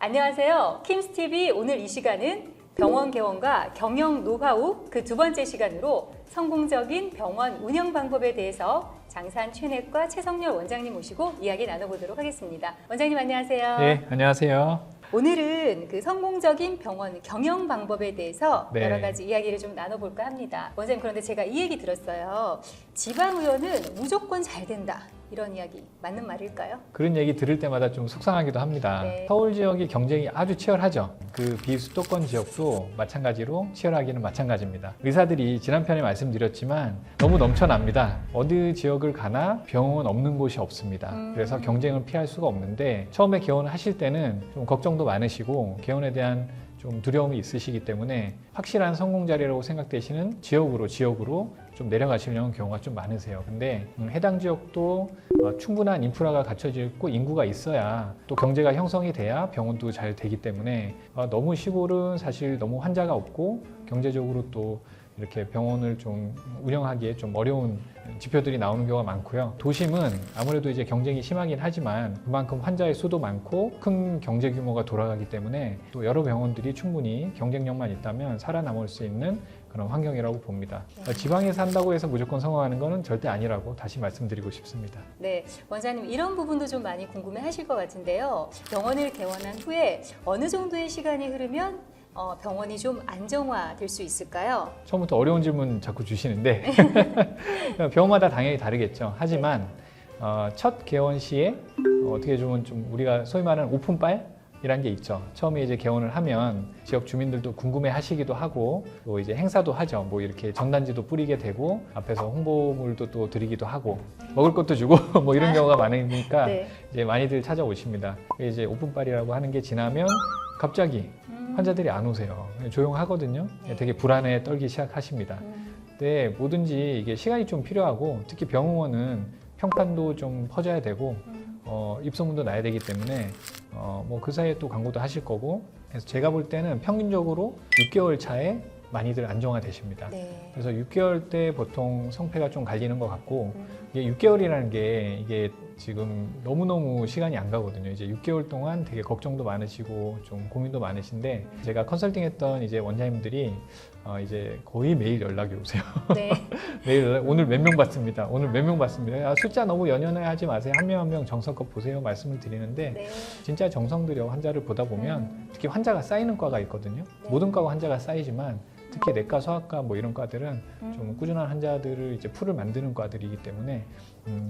안녕하세요. 킴스TV 오늘 이 시간은 병원 개원과 경영 노하우 그 두 번째 시간으로 성공적인 병원 운영 방법에 대해서 장산 최내과 최성렬 원장님 모시고 이야기 나눠보도록 하겠습니다. 원장님 안녕하세요. 네, 안녕하세요. 오늘은 그 성공적인 병원 경영 방법에 대해서 네. 여러 가지 이야기를 좀 나눠볼까 합니다. 원장님, 그런데 제가 이 얘기 들었어요. 지방의원은 무조건 잘 된다. 이런 이야기 맞는 말일까요? 그런 얘기 들을 때마다 좀 속상하기도 합니다. 네. 서울 지역이 경쟁이 아주 치열하죠. 그 비수도권 지역도 마찬가지로 치열하기는 마찬가지입니다. 의사들이 지난 편에 말씀드렸지만 너무 넘쳐납니다. 어느 지역을 가나 병원 없는 곳이 없습니다. 그래서 경쟁을 피할 수가 없는데 처음에 개원을 하실 때는 좀 걱정도 많으시고 개원에 대한 좀 두려움이 있으시기 때문에 확실한 성공 자리라고 생각되시는 지역으로 좀 내려가시려는 경우가 좀 많으세요. 근데 해당 지역도 충분한 인프라가 갖춰져 있고 인구가 있어야 또 경제가 형성이 돼야 병원도 잘 되기 때문에 너무 시골은 사실 너무 환자가 없고 경제적으로 또 이렇게 병원을 좀 운영하기에 좀 어려운 지표들이 나오는 경우가 많고요. 도심은 아무래도 이제 경쟁이 심하긴 하지만 그만큼 환자의 수도 많고 큰 경제 규모가 돌아가기 때문에 또 여러 병원들이 충분히 경쟁력만 있다면 살아남을 수 있는 그런 환경이라고 봅니다. 지방에 산다고 해서 무조건 성공하는 것은 절대 아니라고 다시 말씀드리고 싶습니다. 네, 원장님 이런 부분도 좀 많이 궁금해 하실 것 같은데요. 병원을 개원한 후에 어느 정도의 시간이 흐르면 병원이 좀 안정화될 수 있을까요? 처음부터 어려운 질문 자꾸 주시는데 병원마다 당연히 다르겠죠. 하지만 첫 개원 시에 어떻게 좀 우리가 소위 말하는 오픈빨? 이란 게 있죠. 처음에 이제 개원을 하면 지역 주민들도 궁금해 하시기도 하고 또 이제 행사도 하죠. 뭐 이렇게 전단지도 뿌리게 되고 앞에서 홍보물도 또 드리기도 하고 먹을 것도 주고 뭐 이런 경우가 많으니까 네. 이제 많이들 찾아오십니다. 이제 오픈빨이라고 하는 게 지나면 갑자기 환자들이 안 오세요. 조용하거든요. 네. 되게 불안해 떨기 시작하십니다. 근데 뭐든지 이게 시간이 좀 필요하고 특히 병원은 평판도 좀 퍼져야 되고 입소문도 나야 되기 때문에 뭐 그 사이에 또 광고도 하실 거고 그래서 제가 볼 때는 평균적으로 6개월 차에 많이들 안정화되십니다. 네. 그래서 6개월 때 보통 성패가 좀 갈리는 것 같고 이게 6개월이라는 게 이게 지금 너무너무 시간이 안 가거든요. 이제 6개월 동안 되게 걱정도 많으시고 좀 고민도 많으신데 제가 컨설팅했던 이제 원장님들이 이제 거의 매일 연락이 오세요. 네. 매일 연락, 오늘 몇 명 받습니다. 오늘 몇 명 받습니다. 숫자 너무 연연해 하지 마세요. 한 명 한 명 정성껏 보세요. 말씀을 드리는데 네. 진짜 정성 들여 환자를 보다 보면 특히 환자가 쌓이는 과가 있거든요. 네. 모든 과가 환자가 쌓이지만 특히 내과, 소아과 뭐 이런 과들은 좀 꾸준한 환자들을 이제 풀을 만드는 과들이기 때문에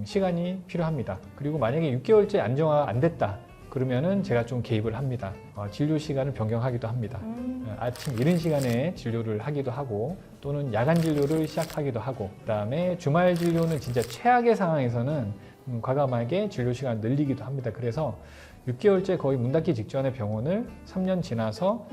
시간이 필요합니다. 그리고 만약에 6개월째 안정화 안 됐다. 그러면은 제가 좀 개입을 합니다. 진료 시간을 변경하기도 합니다. 아침 이른 시간에 진료를 하기도 하고 또는 야간 진료를 시작하기도 하고 그다음에 주말 진료는 진짜 최악의 상황에서는 과감하게 진료 시간을 늘리기도 합니다. 그래서 6개월째 거의 문 닫기 직전에 병원을 3년 지나서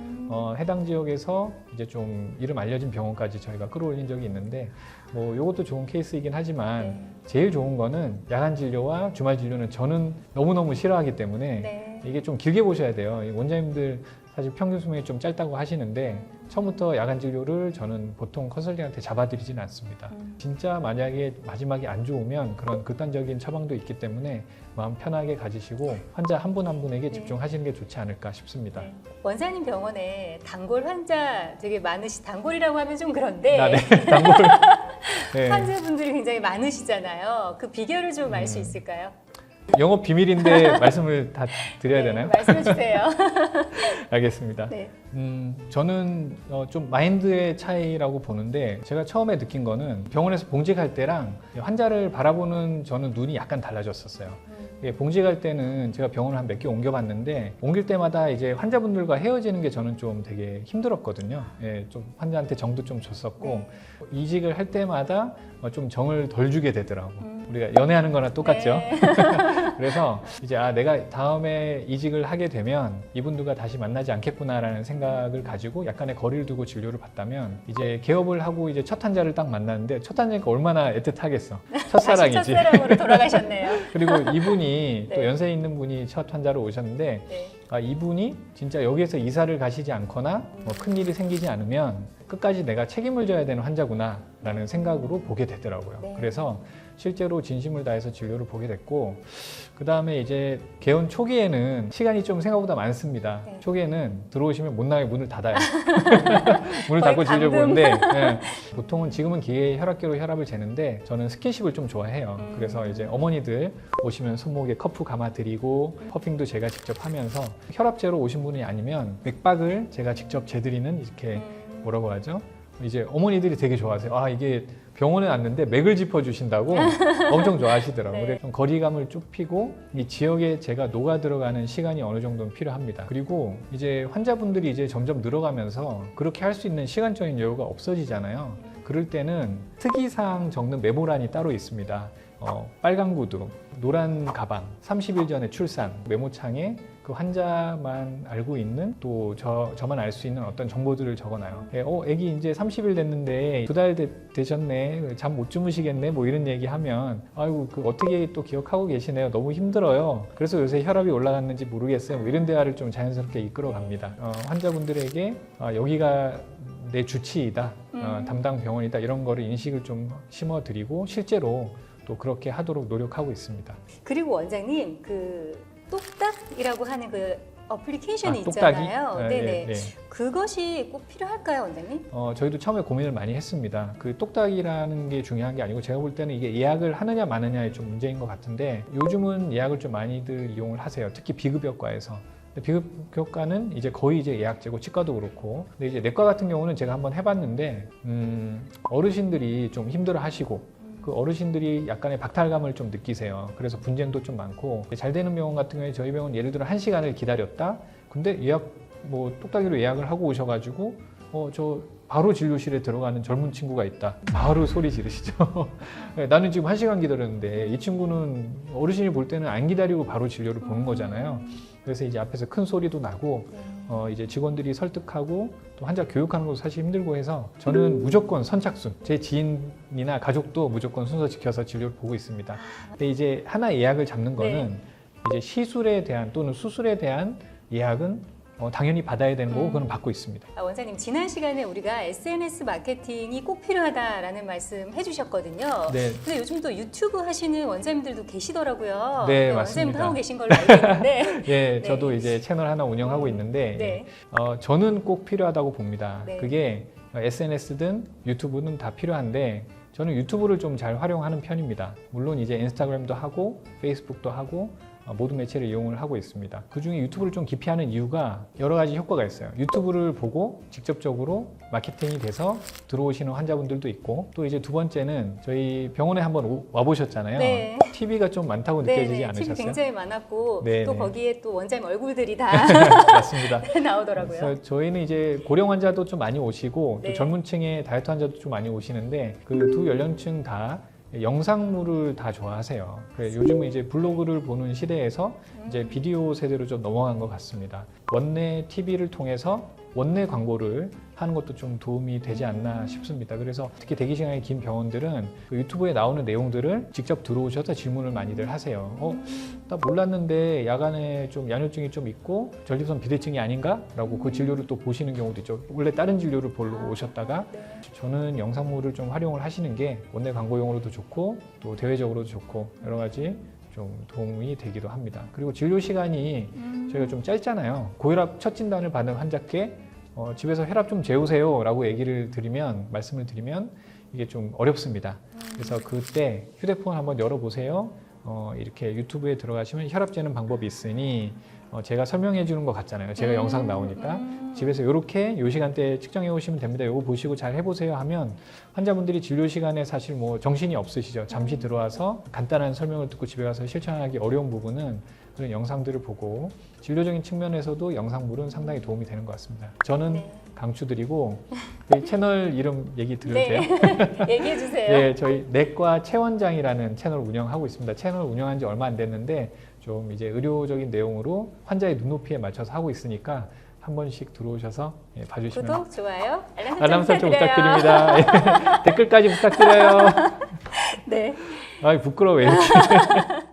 해당 지역에서 이제 좀 이름 알려진 병원까지 저희가 끌어올린 적이 있는데 뭐 이것도 좋은 케이스이긴 하지만 네. 제일 좋은 거는 야간 진료와 주말 진료는 저는 너무너무 싫어하기 때문에 네. 이게 좀 길게 보셔야 돼요. 이 원장님들 사실 평균 수명이 좀 짧다고 하시는데 처음부터 야간 진료를 저는 보통 컨설팅한테 잡아드리지는 않습니다. 진짜 만약에 마지막에 안 좋으면 그런 극단적인 처방도 있기 때문에 마음 편하게 가지시고 환자 한 분 한 분에게 집중하시는 게 좋지 않을까 싶습니다. 네. 원장님 병원에 단골 환자 되게 단골이라고 하면 좀 그런데 네, 단골. 네. 환자분들이 굉장히 많으시잖아요. 그 비결을 좀 알 수 있을까요? 영업 비밀인데 말씀을 다 드려야 네, 되나요? 말씀해 주세요. 알겠습니다. 네. 저는 좀 마인드의 차이라고 보는데 제가 처음에 느낀 거는 병원에서 봉직할 때랑 환자를 바라보는 저는 눈이 약간 달라졌었어요. 봉직할 때는 제가 병원을 한 몇 개 옮겨봤는데 옮길 때마다 이제 환자분들과 헤어지는 게 저는 좀 되게 힘들었거든요. 예, 좀 환자한테 정도 좀 줬었고 이직을 할 때마다 좀 정을 덜 주게 되더라고. 우리가 연애하는 거나 똑같죠. 네. 그래서 이제 내가 다음에 이직을 하게 되면 이분들과 다시 만나지 않겠구나라는 생각을 가지고 약간의 거리를 두고 진료를 받다면 이제 개업을 하고 이제 첫 환자를 딱 만났는데 첫 환자니까 얼마나 애틋하겠어. 첫사랑이지. 다시 첫사랑으로 돌아가셨네요. 그리고 이분이 네. 또 연세 있는 분이 첫 환자로 오셨는데 네. 이분이 진짜 여기에서 이사를 가시지 않거나 뭐 큰일이 생기지 않으면 끝까지 내가 책임을 져야 되는 환자구나 라는 생각으로 보게 되더라고요. 네. 그래서 실제로 진심을 다해서 진료를 보게 됐고, 그 다음에 이제 개원 초기에는 시간이 좀 생각보다 많습니다. 네. 초기에는 들어오시면 못 나가게 문을 닫아요. 문을 거의 닫고 진료 방금. 보는데 예, 보통은 지금은 기계 혈압계로 혈압을 재는데 저는 스킨십을 좀 좋아해요. 그래서 이제 어머니들 오시면 손목에 커프 감아드리고 퍼핑도 제가 직접 하면서 혈압제로 오신 분이 아니면 맥박을 제가 직접 재드리는 이렇게 뭐라고 하죠? 이제 어머니들이 되게 좋아하세요. 이게 병원에 왔는데 맥을 짚어주신다고 엄청 좋아하시더라고요. 네. 그래서 좀 거리감을 좁히고 이 지역에 제가 녹아 들어가는 시간이 어느 정도는 필요합니다. 그리고 이제 환자분들이 이제 점점 늘어가면서 그렇게 할 수 있는 시간적인 여유가 없어지잖아요. 그럴 때는 특이사항 적는 메모란이 따로 있습니다. 빨간 구두, 노란 가방, 30일 전에 출산, 메모창에 그 환자만 알고 있는 또 저만 알 수 있는 어떤 정보들을 적어놔요. 애기 이제 30일 됐는데 2달 되셨네, 잠 못 주무시겠네, 뭐 이런 얘기하면 아이고 그 어떻게 또 기억하고 계시네요. 너무 힘들어요. 그래서 요새 혈압이 올라갔는지 모르겠어요. 뭐 이런 대화를 좀 자연스럽게 이끌어갑니다. 환자분들에게 여기가 내 주치의다, 담당 병원이다 이런 거를 인식을 좀 심어드리고 실제로 또 그렇게 하도록 노력하고 있습니다. 그리고 원장님 그 똑딱이라고 하는 그 어플리케이션이 똑딱이? 있잖아요. 네네. 네. 그것이 꼭 필요할까요, 원장님? 저희도 처음에 고민을 많이 했습니다. 그 똑딱이라는 게 중요한 게 아니고 제가 볼 때는 이게 예약을 하느냐 마느냐의 좀 문제인 것 같은데 요즘은 예약을 좀 많이들 이용을 하세요. 특히 비급여과에서. 비급여과는 이제 거의 이제 예약제고 치과도 그렇고. 근데 이제 내과 같은 경우는 제가 한번 해봤는데 어르신들이 좀 힘들어하시고. 그 어르신들이 약간의 박탈감을 좀 느끼세요. 그래서 분쟁도 좀 많고 잘 되는 병원 같은 경우에 저희 병원 예를 들어 1시간을 기다렸다. 근데 예약 뭐 똑딱이로 예약을 하고 오셔가지고 저 바로 진료실에 들어가는 젊은 친구가 있다. 바로 소리 지르시죠. 나는 지금 1시간 기다렸는데 이 친구는 어르신이 볼 때는 안 기다리고 바로 진료를 보는 거잖아요. 그래서 이제 앞에서 큰 소리도 나고 이제 직원들이 설득하고 또 환자 교육하는 것도 사실 힘들고 해서 저는 무조건 선착순, 제 지인이나 가족도 무조건 순서 지켜서 진료를 보고 있습니다. 근데 이제 하나 예약을 잡는 거는 이제 시술에 대한 또는 수술에 대한 예약은 당연히 받아야 되는 거고 그건 받고 있습니다. 원장님 지난 시간에 우리가 SNS 마케팅이 꼭 필요하다라는 말씀 해주셨거든요. 네. 근데 요즘 또 유튜브 하시는 원장님들도 계시더라고요. 네, 원장님도 맞습니다. 하고 계신 걸로 알고 있는데. 예, 저도 이제 채널 하나 운영하고 있는데 네. 저는 꼭 필요하다고 봅니다. 네. 그게 SNS든 유튜브는 다 필요한데 저는 유튜브를 좀 잘 활용하는 편입니다. 물론 이제 인스타그램도 하고 페이스북도 하고 모든 매체를 이용을 하고 있습니다. 그중에 유튜브를 좀 깊이 하는 이유가 여러 가지 효과가 있어요. 유튜브를 보고 직접적으로 마케팅이 돼서 들어오시는 환자분들도 있고 또 이제 두 번째는 저희 병원에 한번 와보셨잖아요. 네. TV가 좀 많다고 느껴지지 네네, 않으셨어요? TV 굉장히 많았고 네네. 또 거기에 또 원장님 얼굴들이 다 맞습니다. 나오더라고요. 그래서 저희는 이제 고령 환자도 좀 많이 오시고 네. 또 젊은 층의 다이어트 환자도 좀 많이 오시는데 그 두 연령층 다 영상물을 다 좋아하세요. 요즘은 이제 블로그를 보는 시대에서 이제 비디오 세대로 좀 넘어간 것 같습니다. 원내 TV를 통해서 원내 광고를 하는 것도 좀 도움이 되지 않나 싶습니다. 그래서 특히 대기 시간이 긴 병원들은 그 유튜브에 나오는 내용들을 직접 들어오셔서 질문을 많이들 하세요. 나 몰랐는데 야간에 좀 야뇨증이 좀 있고 전립선 비대증이 아닌가? 라고 그 진료를 또 보시는 경우도 있죠. 원래 다른 진료를 보러 오셨다가 저는 영상물을 좀 활용을 하시는 게 원내 광고용으로도 좋고 또 대외적으로도 좋고 여러 가지 좀 도움이 되기도 합니다. 그리고 진료 시간이 저희가 좀 짧잖아요. 고혈압 첫 진단을 받은 환자께 집에서 혈압 좀 재우세요 라고 말씀을 드리면 이게 좀 어렵습니다. 그래서 그때 휴대폰 한번 열어보세요. 이렇게 유튜브에 들어가시면 혈압 재는 방법이 있으니 제가 설명해 주는 것 같잖아요. 제가 영상 나오니까 집에서 이렇게 요 시간대에 측정해 오시면 됩니다. 이거 보시고 잘 해보세요 하면 환자분들이 진료 시간에 사실 뭐 정신이 없으시죠. 잠시 들어와서 간단한 설명을 듣고 집에 가서 실천하기 어려운 부분은 그런 영상들을 보고 진료적인 측면에서도 영상물은 상당히 도움이 되는 것 같습니다. 저는 강추드리고 저희 채널 이름 얘기 드려도 돼요? 얘기해 주세요. 네, 저희 내과 최원장이라는 채널 운영하고 있습니다. 채널 운영한 지 얼마 안 됐는데 좀 이제 의료적인 내용으로 환자의 눈높이에 맞춰서 하고 있으니까 한 번씩 들어오셔서 봐주시면 구독, 좋아요, 알람 설정 부탁드려요. 부탁드립니다. 댓글까지 부탁드려요. 네. 아, 부끄러워 왜 이렇게.